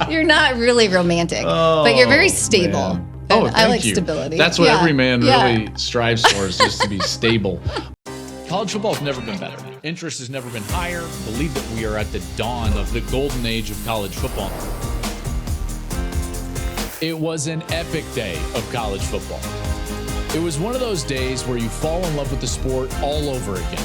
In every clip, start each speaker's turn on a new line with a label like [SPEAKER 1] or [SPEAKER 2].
[SPEAKER 1] You're not really romantic, but you're very stable.
[SPEAKER 2] Man. Oh, thank
[SPEAKER 1] I like
[SPEAKER 2] you.
[SPEAKER 1] stability.
[SPEAKER 2] That's what every man really strives for, is just to be stable. College football has never been better. Interest has never been higher. I believe that we are at the dawn of the golden age of college football. It was an epic day of college football. It was one of those days where you fall in love with the sport all over again.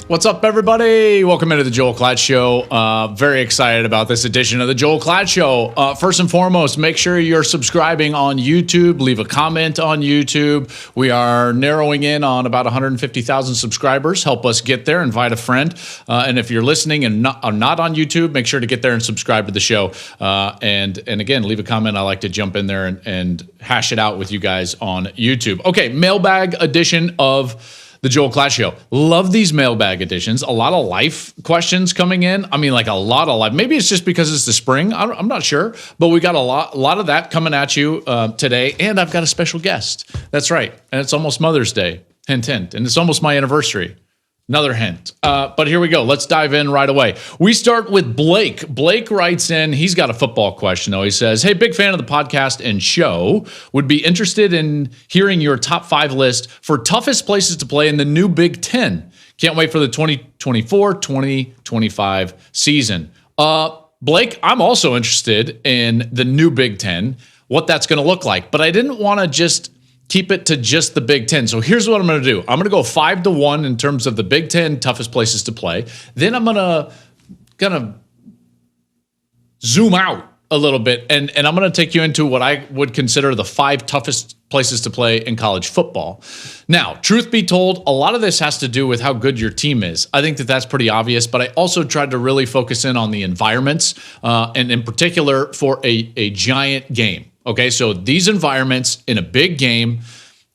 [SPEAKER 2] What's up, everybody? Welcome into the Joel Klatt Show. Very excited about this edition of the Joel Klatt Show. First and foremost, make sure you're subscribing on YouTube. Leave a comment on YouTube. We are narrowing in on about 150,000 subscribers. Help us get there. Invite a friend. And if you're listening and are not on YouTube, make sure to get there and subscribe to the show. And again, leave a comment. I like to jump in there and hash it out with you guys on YouTube. Okay, mailbag edition of the Joel Klatt Show. Love these mailbag editions. A lot of life questions coming in. I mean, like a lot of life. Maybe it's just because it's the spring. I'm not sure. But we got a lot of that coming at you today. And I've got a special guest. That's right. And it's almost Mother's Day. Hint, hint. And it's almost my anniversary. Another hint. But here we go. Let's dive in right away. We start with Blake. Blake writes in, he's got a football question, though. He says, hey, big fan of the podcast and show. Would be interested in hearing your top 5 list for toughest places to play in the new Big Ten. Can't wait for the 2024-2025 season. Blake, I'm also interested in the new Big Ten, what that's going to look like. But I didn't want to just keep it to just the Big Ten. So here's what I'm going to do. I'm going to go 5-1 in terms of the Big Ten toughest places to play. Then I'm going to kind of zoom out a little bit, and I'm going to take you into what I would consider the 5 toughest places to play in college football. Now, truth be told, a lot of this has to do with how good your team is. I think that that's pretty obvious, but I also tried to really focus in on the environments, and in particular for a giant game. Okay, so these environments in a big game,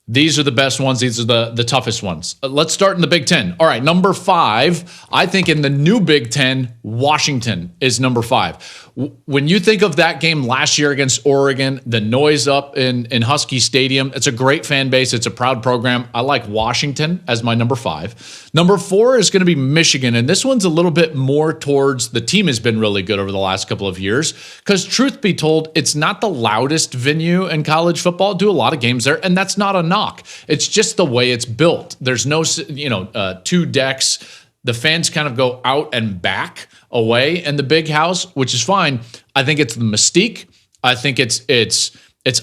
[SPEAKER 2] these are the best ones. These are the toughest ones. Let's start in the Big Ten. All right, number 5, I think in the new Big Ten, Washington is number 5. When you think of that game last year against Oregon, the noise up in Husky Stadium, it's a great fan base. It's a proud program. I like Washington as my number 5. Number 4 is going to be Michigan, and this one's a little bit more towards the team has been really good over the last couple of years because truth be told, it's not the loudest venue in college football. Do a lot of games there, and that's not a knock. It's just the way it's built. There's no, 2 decks. The fans kind of go out and back away in the big house, which is fine. I think it's the mystique. I think it's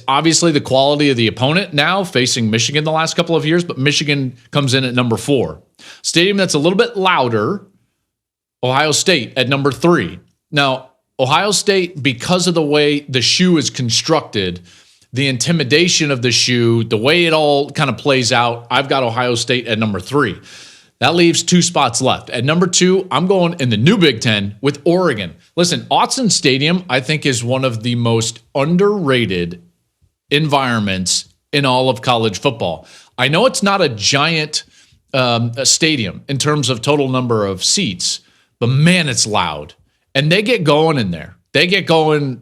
[SPEAKER 2] obviously the quality of the opponent now facing Michigan the last couple of years, but Michigan comes in at number 4. Stadium that's a little bit louder, Ohio State at number 3. Now, Ohio State, because of the way the shoe is constructed, the intimidation of the shoe, the way it all kind of plays out, I've got Ohio State at number 3. That leaves 2 spots left. At number 2, I'm going in the new Big Ten with Oregon. Listen, Autzen Stadium, I think, is one of the most underrated environments in all of college football. I know it's not a giant stadium in terms of total number of seats, but man, it's loud. And they get going in there. They get going,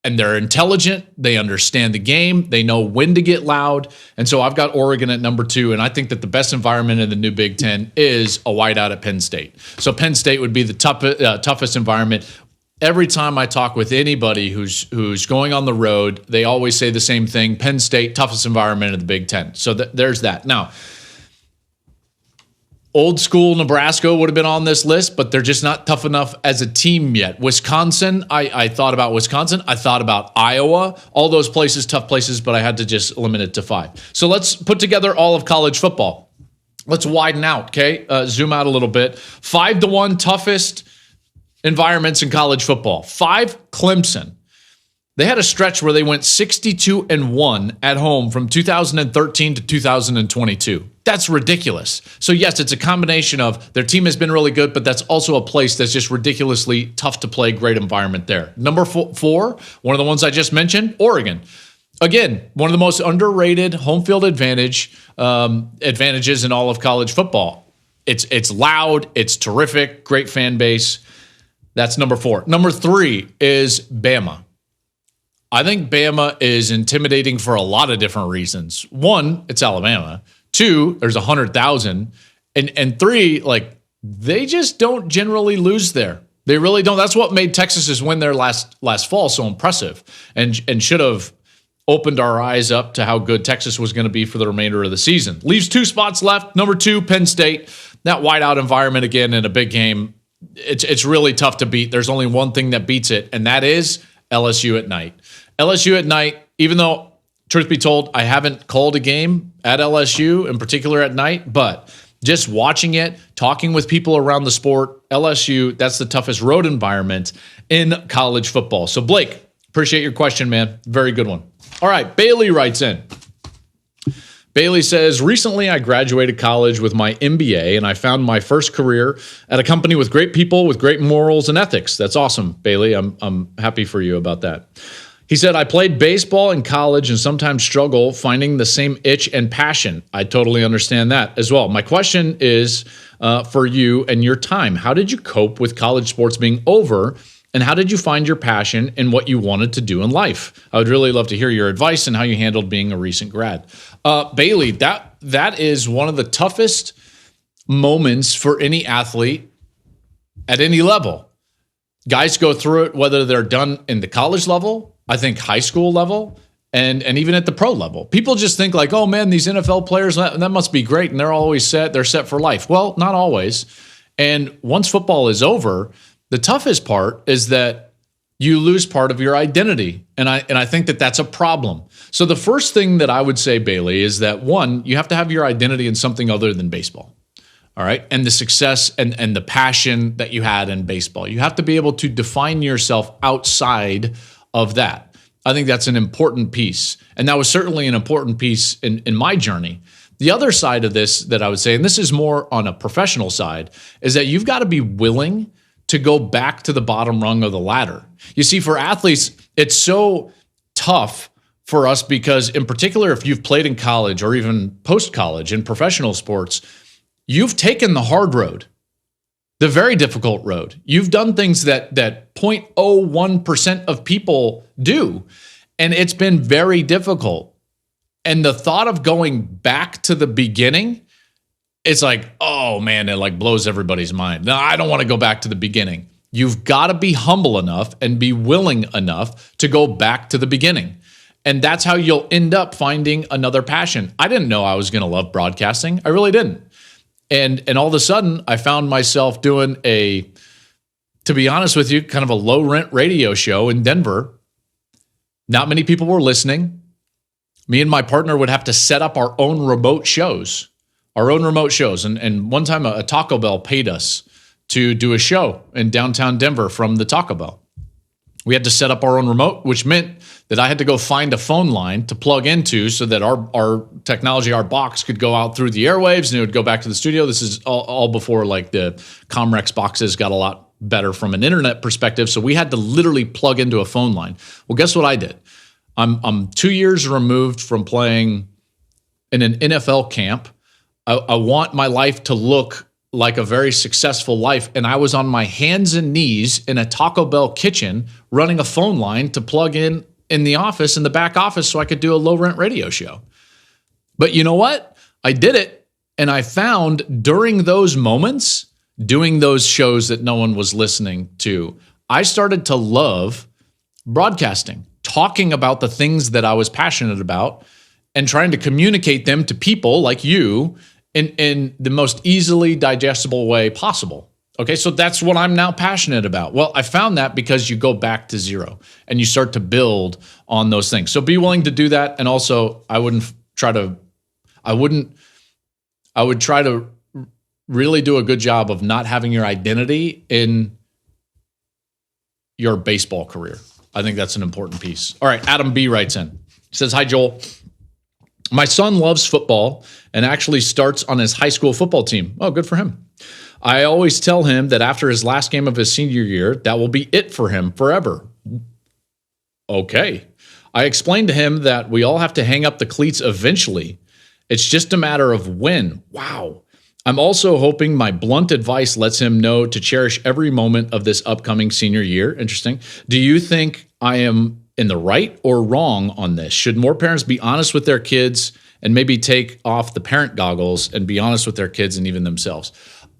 [SPEAKER 2] and they're intelligent. They understand the game. They know when to get loud. And so I've got Oregon at number 2, and I think that the best environment in the new Big Ten is a whiteout at Penn State. So Penn State would be the toughest environment. Every time I talk with anybody who's going on the road, they always say the same thing: Penn State, toughest environment in the Big Ten. So there's that. Now, old school Nebraska would have been on this list, but they're just not tough enough as a team yet. Wisconsin, I thought about Wisconsin. I thought about Iowa. All those places, tough places, but I had to just limit it to 5. So let's put together all of college football. Let's widen out, okay? Zoom out a little bit. 5-1 toughest environments in college football. 5, Clemson. They had a stretch where they went 62-1 at home from 2013 to 2022. That's ridiculous. So yes, it's a combination of their team has been really good, but that's also a place that's just ridiculously tough to play. Great environment there. Number 4, one of the ones I just mentioned, Oregon. Again, one of the most underrated home field advantages in all of college football. It's loud, it's terrific, great fan base. That's number 4. Number 3 is Bama. I think Bama is intimidating for a lot of different reasons. 1, it's Alabama. 2, there's 100,000. And three, like, they just don't generally lose there. They really don't. That's what made Texas's win there last fall so impressive, and should have opened our eyes up to how good Texas was going to be for the remainder of the season. Leaves 2 spots left. Number 2, Penn State. That whiteout environment again in a big game. It's really tough to beat. There's only one thing that beats it, and that is LSU at night. LSU at night, even though, truth be told, I haven't called a game at LSU, in particular at night, but just watching it, talking with people around the sport, LSU, that's the toughest road environment in college football. So, Blake, appreciate your question, man. Very good one. All right, Bailey writes in. Bailey says, recently I graduated college with my MBA and I found my first career at a company with great people with great morals and ethics. That's awesome, Bailey. I'm happy for you about that. He said, I played baseball in college and sometimes struggle finding the same itch and passion. I totally understand that as well. My question is for you and your time. How did you cope with college sports being over? And how did you find your passion in what you wanted to do in life? I would really love to hear your advice and how you handled being a recent grad. Bailey, that is one of the toughest moments for any athlete at any level. Guys go through it, whether they're done in the college level, I think high school level, and even at the pro level. People just think like, oh man, these NFL players, that must be great. And they're set for life. Well, not always. And once football is over, the toughest part is that you lose part of your identity. And I think that that's a problem. So the first thing that I would say, Bailey, is that one, you have to have your identity in something other than baseball. All right. And the success and the passion that you had in baseball. You have to be able to define yourself outside of that. I think that's an important piece. And that was certainly an important piece in my journey. The other side of this that I would say, and this is more on a professional side, is that you've got to be willing to go back to the bottom rung of the ladder. You see, for athletes, it's so tough for us because, in particular, if you've played in college or even post-college in professional sports, you've taken the hard road, the very difficult road. You've done things that 0.01% of people do, and it's been very difficult. And the thought of going back to the beginning, it's like, oh man, it like blows everybody's mind. No, I don't want to go back to the beginning. You've got to be humble enough and be willing enough to go back to the beginning. And that's how you'll end up finding another passion. I didn't know I was going to love broadcasting. I really didn't. And all of a sudden, I found myself doing to be honest with you, kind of a low rent radio show in Denver. Not many people were listening. Me and my partner would have to set up our own remote shows. And one time a Taco Bell paid us to do a show in downtown Denver from the Taco Bell. We had to set up our own remote, which meant that I had to go find a phone line to plug into so that our technology, our box could go out through the airwaves and it would go back to the studio. This is all before like the Comrex boxes got a lot better from an internet perspective. So we had to literally plug into a phone line. Well, guess what I did? I'm 2 years removed from playing in an NFL camp. I want my life to look like a very successful life. And I was on my hands and knees in a Taco Bell kitchen running a phone line to plug in the office, in the back office, so I could do a low rent radio show. But you know what? I did it. And I found during those moments, doing those shows that no one was listening to, I started to love broadcasting, talking about the things that I was passionate about and trying to communicate them to people like you in the most easily digestible way possible. Okay, so that's what I'm now passionate about. Well, I found that because you go back to zero and you start to build on those things. So be willing to do that. And also, I would try to really do a good job of not having your identity in your baseball career. I think that's an important piece. All right, Adam B writes in. He says, hi, Joel. My son loves football and actually starts on his high school football team. Oh, good for him. I always tell him that after his last game of his senior year, that will be it for him forever. Okay. I explained to him that we all have to hang up the cleats eventually. It's just a matter of when. Wow. I'm also hoping my blunt advice lets him know to cherish every moment of this upcoming senior year. Interesting. Do you think I am in the right or wrong on this? Should more parents be honest with their kids and maybe take off the parent goggles and be honest with their kids and even themselves.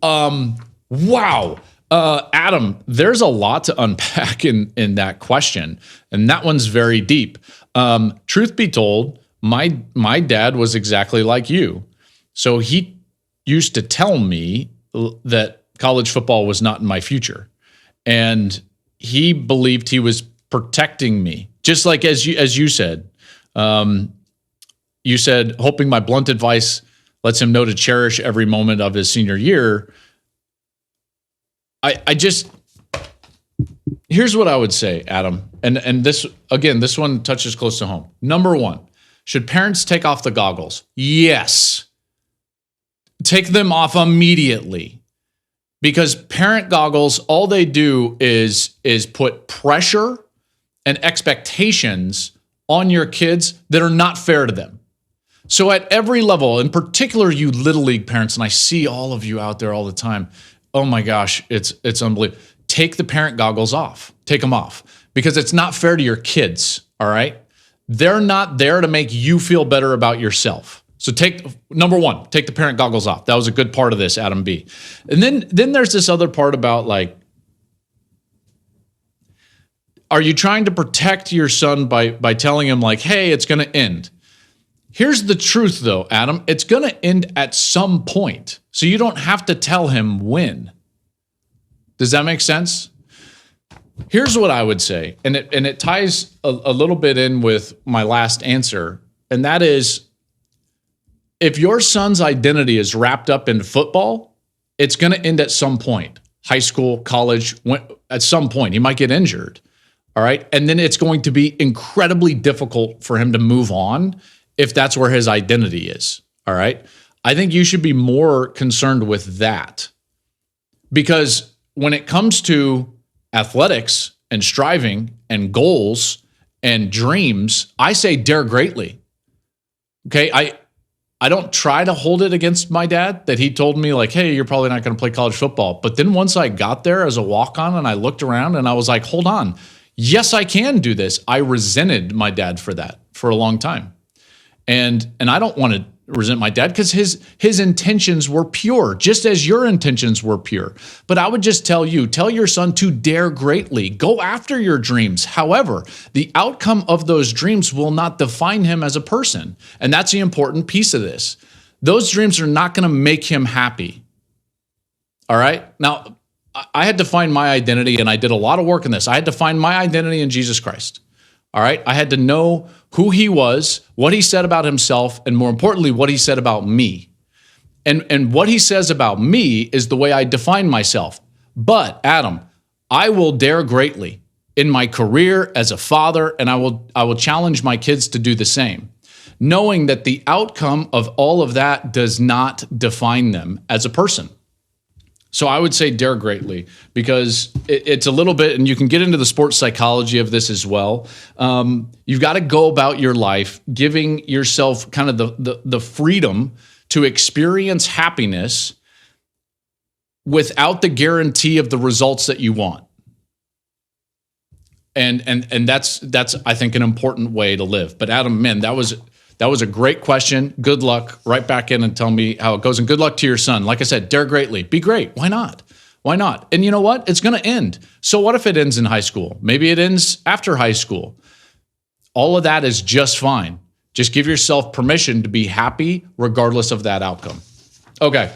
[SPEAKER 2] Wow. Adam, there's a lot to unpack in that question, and that one's very deep. Truth be told, my dad was exactly like you. So he used to tell me that college football was not in my future, and he believed he was protecting me, just like as you said. You said, hoping my blunt advice lets him know to cherish every moment of his senior year. Here's what I would say, Adam, and this one touches close to home. Number one, should parents take off the goggles? Yes. Take them off immediately, because parent goggles, all they do is put pressure and expectations on your kids that are not fair to them. So at every level, in particular, you Little League parents, and I see all of you out there all the time. Oh my gosh, it's unbelievable. Take the parent goggles off. Take them off, because it's not fair to your kids, all right? They're not there to make you feel better about yourself. So number one, take the parent goggles off. That was a good part of this, Adam B. And then there's this other part about, like, are you trying to protect your son by telling him, like, hey, it's going to end? Here's the truth, though, Adam. It's going to end at some point. So you don't have to tell him when. Does that make sense? Here's what I would say, and it ties a little bit in with my last answer, and that is, if your son's identity is wrapped up in football, it's going to end at some point. High school, college, at some point. He might get injured, all right? And then it's going to be incredibly difficult for him to move on if that's where his identity is, all right? I think you should be more concerned with that, because when it comes to athletics and striving and goals and dreams, I say dare greatly. Okay, I don't try to hold it against my dad that he told me, like, hey, you're probably not going to play college football. But then once I got there as a walk-on and I looked around and I was like, hold on, yes, I can do this. I resented my dad for that for a long time. And I don't want to resent my dad, because his intentions were pure, just as your intentions were pure. But I would just tell your son to dare greatly. Go after your dreams. However, the outcome of those dreams will not define him as a person. And that's the important piece of this. Those dreams are not going to make him happy. All right? Now, I had to find my identity, and I did a lot of work in this. I had to find my identity in Jesus Christ. All right? I had to know who he was, what he said about himself, and more importantly, what he said about me. And what he says about me is the way I define myself. But, Adam, I will dare greatly in my career as a father, and I will challenge my kids to do the same, knowing that the outcome of all of that does not define them as a person. So I would say dare greatly, because it's a little bit, and you can get into the sports psychology of this as well. You've got to go about your life giving yourself kind of the freedom to experience happiness without the guarantee of the results that you want. And that's I think an important way to live. But Adam, man, that was a great question. Good luck. Write back in and tell me how it goes. And good luck to your son. Like I said, dare greatly. Be great. Why not? Why not? And you know what? It's going to end. So what if it ends in high school? Maybe it ends after high school. All of that is just fine. Just give yourself permission to be happy regardless of that outcome. Okay.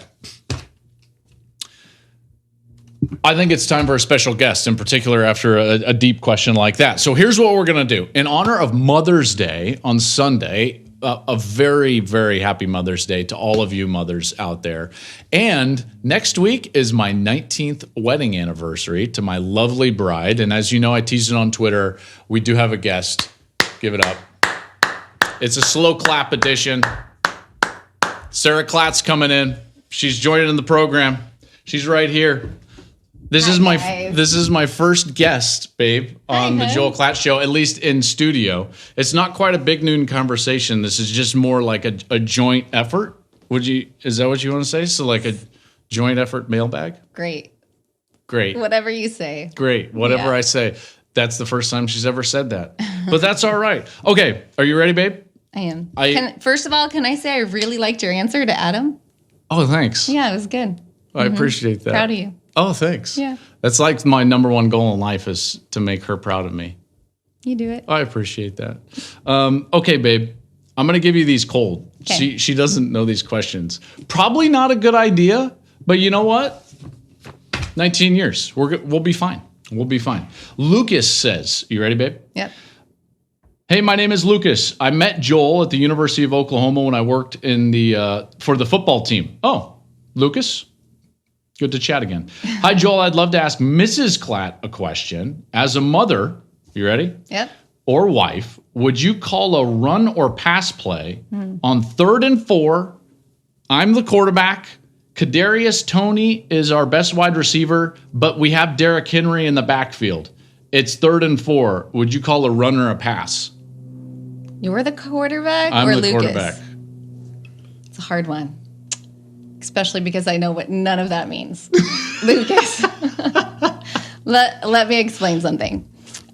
[SPEAKER 2] I think it's time for a special guest, in particular after a deep question like that. So here's what we're going to do. In honor of Mother's Day on Sunday, a very, very happy Mother's Day to all of you mothers out there. And next week is my 19th wedding anniversary to my lovely bride. And as you know, I teased it on Twitter. We do have a guest. Give it up. It's a slow clap edition. Sara Klatt's coming in. She's joining the program. She's right here. This is my first guest, babe, on the Joel Klatt Show, at least in studio. It's not quite a big noon conversation. This is just more like a joint effort. Is that what you want to say? So like a joint effort mailbag?
[SPEAKER 1] Great.
[SPEAKER 2] Whatever
[SPEAKER 1] you say.
[SPEAKER 2] Great. I say. That's the first time she's ever said that. But that's all right. Okay. Are you ready, babe?
[SPEAKER 1] I am. First of all, can I say I really liked your answer to Adam?
[SPEAKER 2] Oh, thanks.
[SPEAKER 1] Yeah, it was good.
[SPEAKER 2] I appreciate that.
[SPEAKER 1] Proud of you.
[SPEAKER 2] Oh, thanks.
[SPEAKER 1] Yeah.
[SPEAKER 2] That's like my number one goal in life is to make her proud of me.
[SPEAKER 1] You do it.
[SPEAKER 2] I appreciate that. Okay, babe. I'm going to give you these cold.
[SPEAKER 1] Okay.
[SPEAKER 2] She doesn't know these questions. Probably not a good idea, but you know what? 19 years. We'll be fine. We'll be fine. Lucas says, you ready, babe?
[SPEAKER 1] Yep.
[SPEAKER 2] Hey, my name is Lucas. I met Joel at the University of Oklahoma when I worked in for the football team. Oh, Lucas? Good to chat again. Hi, Joel. I'd love to ask Mrs. Klatt a question. As a mother, you ready?
[SPEAKER 1] Yep.
[SPEAKER 2] Or wife, would you call a run or pass play on 3rd and 4? I'm the quarterback. Kadarius Toney is our best wide receiver, but we have Derrick Henry in the backfield. It's 3rd and 4. Would you call a run or a pass?
[SPEAKER 1] You're the quarterback
[SPEAKER 2] I'm
[SPEAKER 1] or
[SPEAKER 2] the
[SPEAKER 1] Lucas?
[SPEAKER 2] quarterback.
[SPEAKER 1] It's a hard one. Especially because I know what none of that means. Lucas. Let me explain something.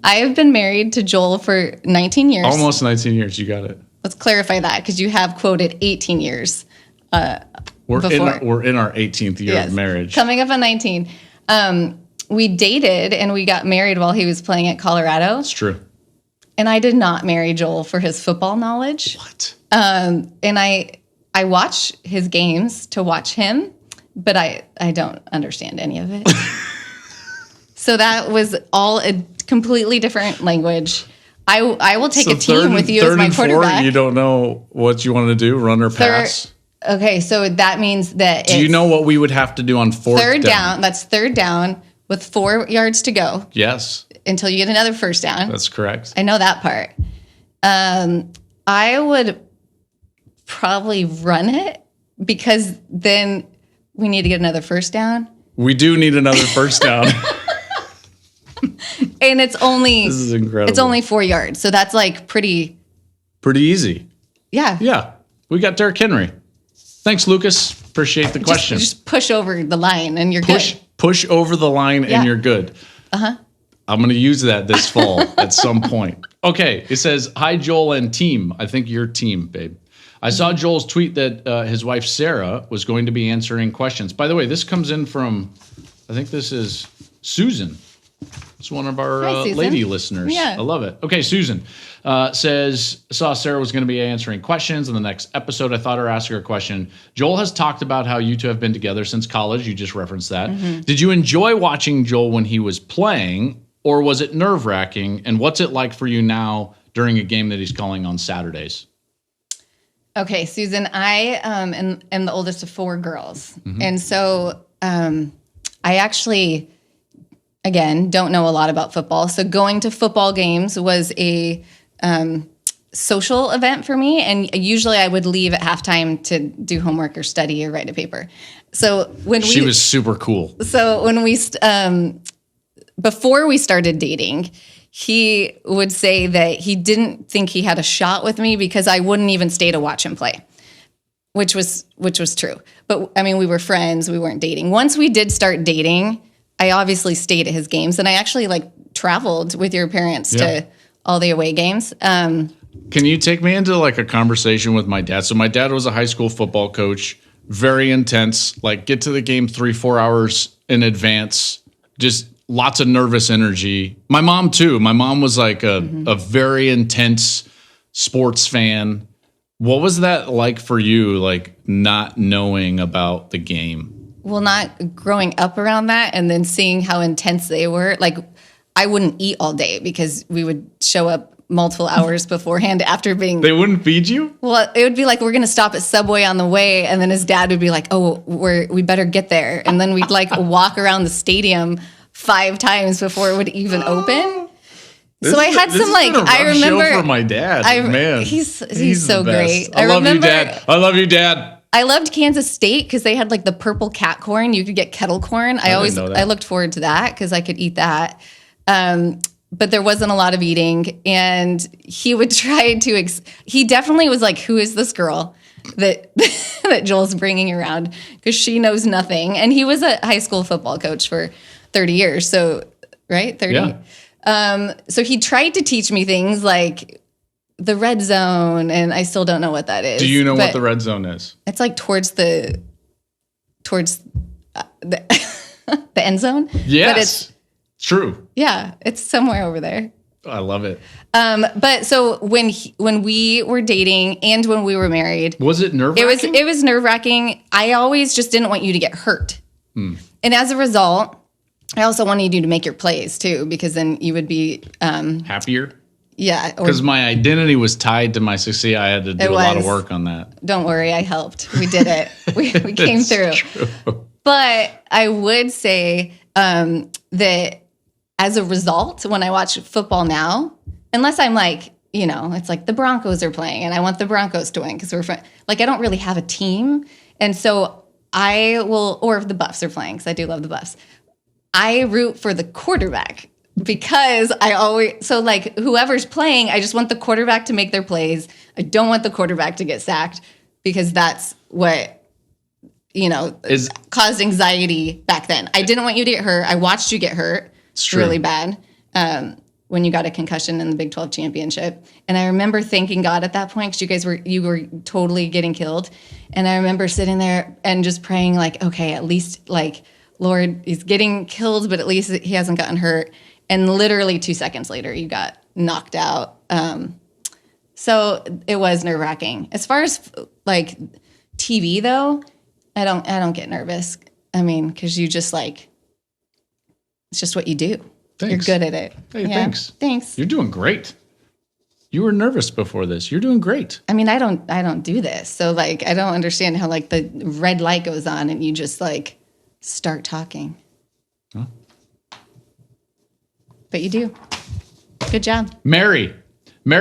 [SPEAKER 1] I have been married to Joel for 19 years.
[SPEAKER 2] Almost 19 years. You got it.
[SPEAKER 1] Let's clarify that because you have quoted 18 years.
[SPEAKER 2] We're in our 18th year of marriage.
[SPEAKER 1] Coming up on 19. We dated and we got married while he was playing at Colorado.
[SPEAKER 2] It's true.
[SPEAKER 1] And I did not marry Joel for his football knowledge.
[SPEAKER 2] What?
[SPEAKER 1] And I watch his games to watch him, but I don't understand any of it. So that was all a completely different language. I will take a team with you as my quarterback.
[SPEAKER 2] 4, you don't know what you want to do, run or pass?
[SPEAKER 1] Okay, so that means that
[SPEAKER 2] do you know what we would have to do on 4th
[SPEAKER 1] third down? That's 3rd down with 4 yards to go.
[SPEAKER 2] Yes.
[SPEAKER 1] Until you get another first down.
[SPEAKER 2] That's correct.
[SPEAKER 1] I know that part. I would probably run it because then we need to get another first down.
[SPEAKER 2] We do need another first down.
[SPEAKER 1] And it's only
[SPEAKER 2] this is incredible.
[SPEAKER 1] It's only 4 yards. So that's like pretty
[SPEAKER 2] easy.
[SPEAKER 1] Yeah.
[SPEAKER 2] Yeah. We got Derrick Henry. Thanks, Lucas. Appreciate the question.
[SPEAKER 1] Just push over the line and you're good.
[SPEAKER 2] Push over the line and you're good. Uh-huh. I'm going to use that this fall at some point. Okay. It says, hi, Joel and team. I think you're team, babe. I saw Joel's tweet that his wife, Sarah, was going to be answering questions. By the way, this comes in from, I think this is Susan. It's one of our lady listeners.
[SPEAKER 1] Yeah.
[SPEAKER 2] I love it. Okay, Susan says, saw Sarah was going to be answering questions in the next episode. I thought I'd ask her a question. Joel has talked about how you two have been together since college. You just referenced that. Mm-hmm. Did you enjoy watching Joel when he was playing, or was it nerve-wracking? And what's it like for you now during a game that he's calling on Saturdays?
[SPEAKER 1] Okay, Susan, I am the oldest of 4 girls. Mm-hmm. And so I actually, again, don't know a lot about football. So going to football games was a social event for me. And usually I would leave at halftime to do homework or study or write a paper. So she
[SPEAKER 2] was super cool.
[SPEAKER 1] So when we, before we started dating, he would say that he didn't think he had a shot with me because I wouldn't even stay to watch him play, which was true. But I mean, we were friends, we weren't dating. Once we did start dating, I obviously stayed at his games, and I actually traveled with your parents to all the away games. Can
[SPEAKER 2] you take me into a conversation with my dad? So my dad was a high school football coach, very intense, get to the game 3-4 hours in advance, just lots of nervous energy. My mom too. My mom was a very intense sports fan. What was that like for you, not knowing about the game?
[SPEAKER 1] Well, not growing up around that and then seeing how intense they were. I wouldn't eat all day because we would show up multiple hours beforehand after being...
[SPEAKER 2] They wouldn't feed you?
[SPEAKER 1] Well, it would be we're going to stop at Subway on the way. And then his dad would be like, oh, we better get there. And then we'd walk around the stadium 5 times before it would even open. So I had some I remember...
[SPEAKER 2] show for my dad. Man,
[SPEAKER 1] he's so great.
[SPEAKER 2] I love you, Dad. I love you, Dad.
[SPEAKER 1] I loved Kansas State because they had the purple cat corn. You could get kettle corn. I looked forward to that because I could eat that. But there wasn't a lot of eating, and he would try to. He definitely was who is this girl that that Joel's bringing around because she knows nothing. And he was a high school football coach for 30 years. So right, 30. Yeah. So he tried to teach me things the red zone, and I still don't know what that is.
[SPEAKER 2] Do you know what the red zone is?
[SPEAKER 1] It's like towards the the end zone.
[SPEAKER 2] Yes, but it's true.
[SPEAKER 1] Yeah, it's somewhere over there.
[SPEAKER 2] I love it.
[SPEAKER 1] But so when we were dating and when we were married,
[SPEAKER 2] was it nerve-wracking?
[SPEAKER 1] It was nerve-wracking. I always just didn't want you to get hurt. And as a result, I also wanted you to make your plays too, because then you would be
[SPEAKER 2] happier.
[SPEAKER 1] Yeah.
[SPEAKER 2] Because my identity was tied to my success. I had to do a lot of work on that.
[SPEAKER 1] Don't worry, I helped. We did it. We came through. True. But I would say that as a result, when I watch football now, unless I'm like, it's like the Broncos are playing and I want the Broncos to win because we're friends. Like, I don't really have a team. And so I will, or if the Buffs are playing, because I do love the Buffs, I root for the quarterback because like whoever's playing, I just want the quarterback to make their plays. I don't want the quarterback to get sacked because that's what, caused anxiety back then. I didn't want you to get hurt. I watched you get hurt. It's really bad when you got a concussion in the Big 12 championship. And I remember thanking God at that point because you were totally getting killed. And I remember sitting there and just praying like, okay, at least like, Lord, he's getting killed, but at least he hasn't gotten hurt. And literally 2 seconds later, you got knocked out. So it was nerve-wracking. As far as like TV though, I don't get nervous. I mean, because you just like, it's just what you do.
[SPEAKER 2] Thanks.
[SPEAKER 1] You're good at it.
[SPEAKER 2] Hey, yeah.
[SPEAKER 1] Thanks.
[SPEAKER 2] You're doing great. You were nervous before this. You're doing great.
[SPEAKER 1] I mean, I don't do this. So like, I don't understand how like the red light goes on and you just like start talking. Huh? But you do. Good job.
[SPEAKER 2] Mary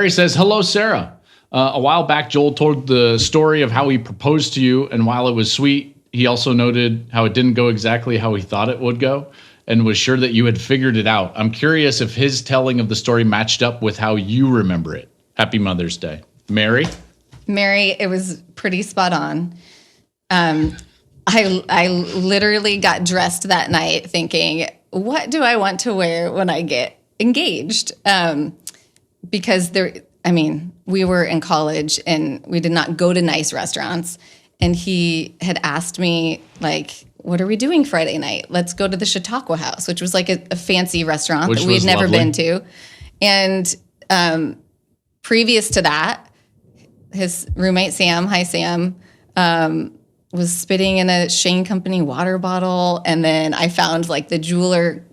[SPEAKER 2] says, hello, Sarah. A while back, Joel told the story of how he proposed to you. And while it was sweet, he also noted how it didn't go exactly how he thought it would go and was sure that you had figured it out. I'm curious if his telling of the story matched up with how you remember it. Happy Mother's Day. Mary,
[SPEAKER 1] it was pretty spot on. I literally got dressed that night thinking, what do I want to wear when I get engaged? Because we were in college and we did not go to nice restaurants. And he had asked me, like, what are we doing Friday night? Let's go to the Chautauqua House, which was like a fancy restaurant that we had never been to. And previous to that, his roommate, Sam, hi, Sam, was spitting in a Shane Company water bottle. And then I found like the jeweler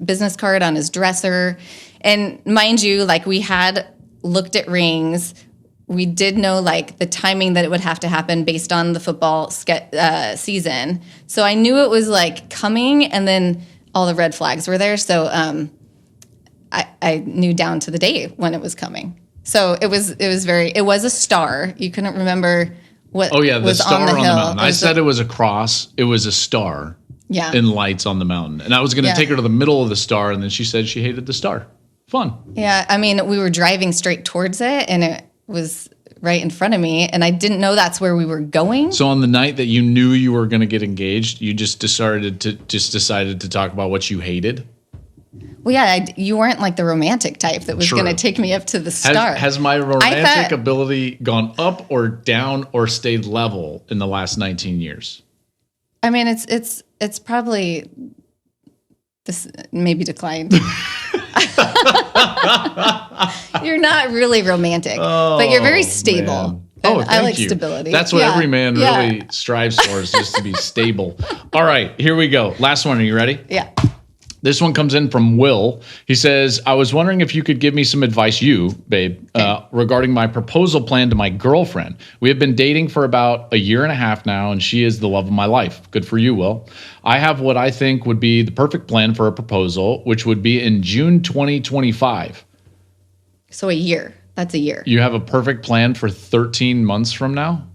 [SPEAKER 1] business card on his dresser. And mind you, like we had looked at rings. We did know like the timing that it would have to happen based on the football season. So I knew it was like coming, and then all the red flags were there. So I knew down to the day when it was coming. So it was a star. You couldn't remember what was
[SPEAKER 2] star
[SPEAKER 1] on the hill.
[SPEAKER 2] Mountain. I said it was a cross. It was a star.
[SPEAKER 1] Yeah.
[SPEAKER 2] And lights on the mountain. And I was going to take her to the middle of the star, and then she said she hated the star. Fun.
[SPEAKER 1] Yeah, I mean, we were driving straight towards it, and it was right in front of me, and I didn't know that's where we were going.
[SPEAKER 2] So on the night that you knew you were going to get engaged, you just decided to talk about what you hated?
[SPEAKER 1] Well, yeah, you weren't like the romantic type that was going to take me up to the star.
[SPEAKER 2] Has my romantic ability gone up or down or stayed level in the last 19 years?
[SPEAKER 1] I mean, it's probably this maybe declined. You're not really romantic, but you're very stable.
[SPEAKER 2] I
[SPEAKER 1] like
[SPEAKER 2] you.
[SPEAKER 1] Stability.
[SPEAKER 2] That's what every man really strives for, is just to be stable. All right, here we go. Last one. Are you ready?
[SPEAKER 1] Yeah.
[SPEAKER 2] This one comes in from Will. He says, I was wondering if you could give me some advice, babe, regarding my proposal plan to my girlfriend. We have been dating for about a year and a half now, and she is the love of my life. Good for you, Will. I have what I think would be the perfect plan for a proposal, which would be in June 2025.
[SPEAKER 1] So a year. That's a year.
[SPEAKER 2] You have a perfect plan for 13 months from now?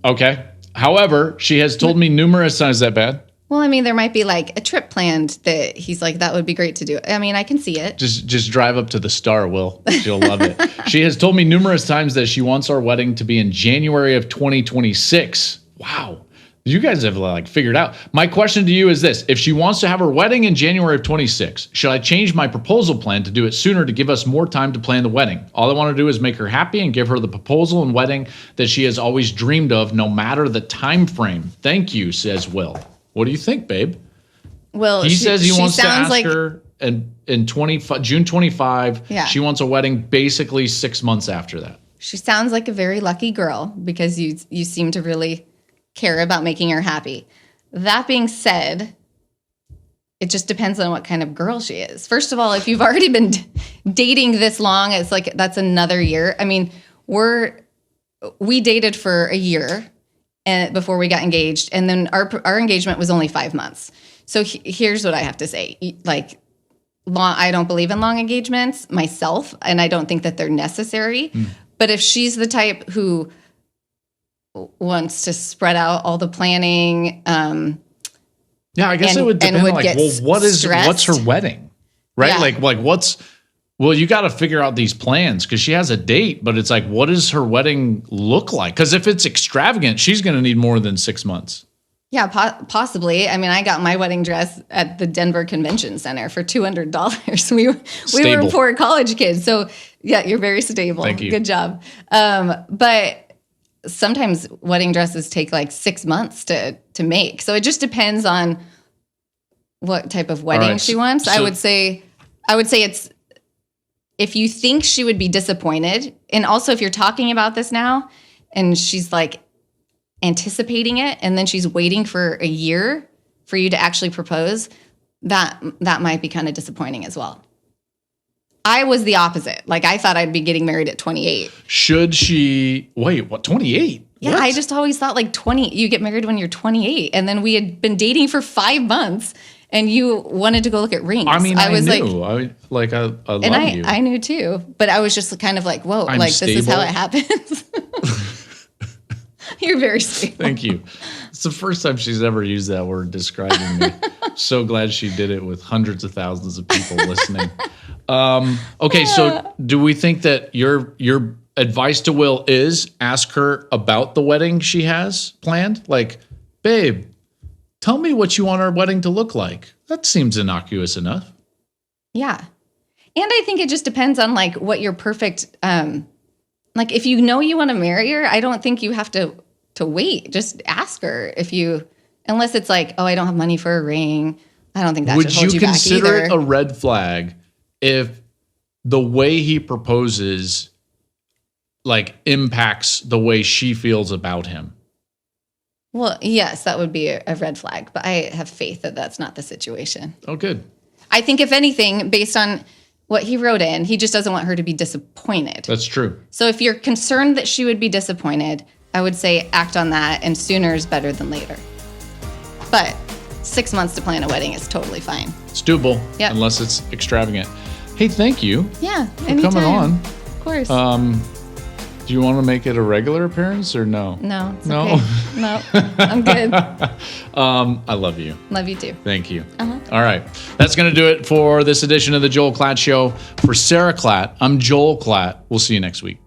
[SPEAKER 2] Okay. However, she has told me numerous times, is that bad?
[SPEAKER 1] Well, I mean, there might be like a trip planned that he's like, that would be great to do. I mean, I can see it.
[SPEAKER 2] Just drive up to the star, Will. She'll love it. She has told me numerous times that she wants our wedding to be in January of 2026. Wow. You guys have like figured out. My question to you is this. If she wants to have her wedding in January of 26, should I change my proposal plan to do it sooner to give us more time to plan the wedding? All I want to do is make her happy and give her the proposal and wedding that she has always dreamed of, no matter the time frame. Thank you, says Will. What do you think, babe?
[SPEAKER 1] Well,
[SPEAKER 2] he says he wants to ask her in June 25.
[SPEAKER 1] Yeah.
[SPEAKER 2] She wants a wedding basically 6 months after that.
[SPEAKER 1] She sounds like a very lucky girl because you seem to really care about making her happy. That being said, it just depends on what kind of girl she is. First of all, if you've already been dating this long, it's like that's another year. I mean, we dated for a year and before we got engaged, and then our engagement was only 5 months. So here's what I have to say. Like, I don't believe in long engagements myself, and I don't think that they're necessary. But if she's the type who wants to spread out all the planning,
[SPEAKER 2] yeah, I guess it would depend. Like, well, what's her wedding, right?
[SPEAKER 1] Yeah.
[SPEAKER 2] Well, you got to figure out these plans because she has a date, but it's like, what does her wedding look like? Because if it's extravagant, she's going to need more than 6 months.
[SPEAKER 1] Yeah, possibly. I mean, I got my wedding dress at the Denver Convention Center for $200. We were poor college kids, so yeah, you're very stable.
[SPEAKER 2] Thank you.
[SPEAKER 1] Good job. But sometimes wedding dresses take like 6 months to make. So it just depends on what type of wedding she wants. I would say it's, if you think she would be disappointed, and also if you're talking about this now and she's like anticipating it and then she's waiting for a year for you to actually propose, that might be kind of disappointing as well. I was the opposite. Like, I thought I'd be getting married at 28.
[SPEAKER 2] Should she wait? What, 28?
[SPEAKER 1] Yeah,
[SPEAKER 2] what?
[SPEAKER 1] I just always thought like 20. You get married when you're 28, and then we had been dating for 5 months, and you wanted to go look at rings.
[SPEAKER 2] I mean, I was
[SPEAKER 1] knew.
[SPEAKER 2] I love you.
[SPEAKER 1] I knew too, but I was just kind of like, whoa,
[SPEAKER 2] I'm stable.
[SPEAKER 1] This is how it happens. You're very stable.
[SPEAKER 2] Thank you. It's the first time she's ever used that word describing me. So glad she did it with hundreds of thousands of people listening. Okay, so do we think that your advice to Will is ask her about the wedding she has planned? Like, babe, tell me what you want our wedding to look like. That seems innocuous enough.
[SPEAKER 1] Yeah. And I think it just depends on like what your perfect, like if you know you want to marry her, I don't think you have to wait. Just ask her unless it's like, oh, I don't have money for a ring. I don't think that should hold you back either. Would you consider
[SPEAKER 2] it a red flag if the way he proposes like impacts the way she feels about him?
[SPEAKER 1] Well, yes, that would be a red flag, but I have faith that that's not the situation.
[SPEAKER 2] Oh, good.
[SPEAKER 1] I think if anything, based on what he wrote in, he just doesn't want her to be disappointed.
[SPEAKER 2] That's true.
[SPEAKER 1] So if you're concerned that she would be disappointed, I would say act on that, and sooner is better than later. But 6 months to plan a wedding is totally fine.
[SPEAKER 2] It's doable,
[SPEAKER 1] yep.
[SPEAKER 2] Unless it's extravagant. Hey, thank you.
[SPEAKER 1] Yeah,
[SPEAKER 2] for coming on.
[SPEAKER 1] Of course.
[SPEAKER 2] Do you want to make it a regular appearance or no?
[SPEAKER 1] No. Okay. No, I'm good.
[SPEAKER 2] I love you.
[SPEAKER 1] Love you too.
[SPEAKER 2] Thank you. All right. That's going to do it for this edition of the Joel Klatt Show. For Sara Klatt, I'm Joel Klatt. We'll see you next week.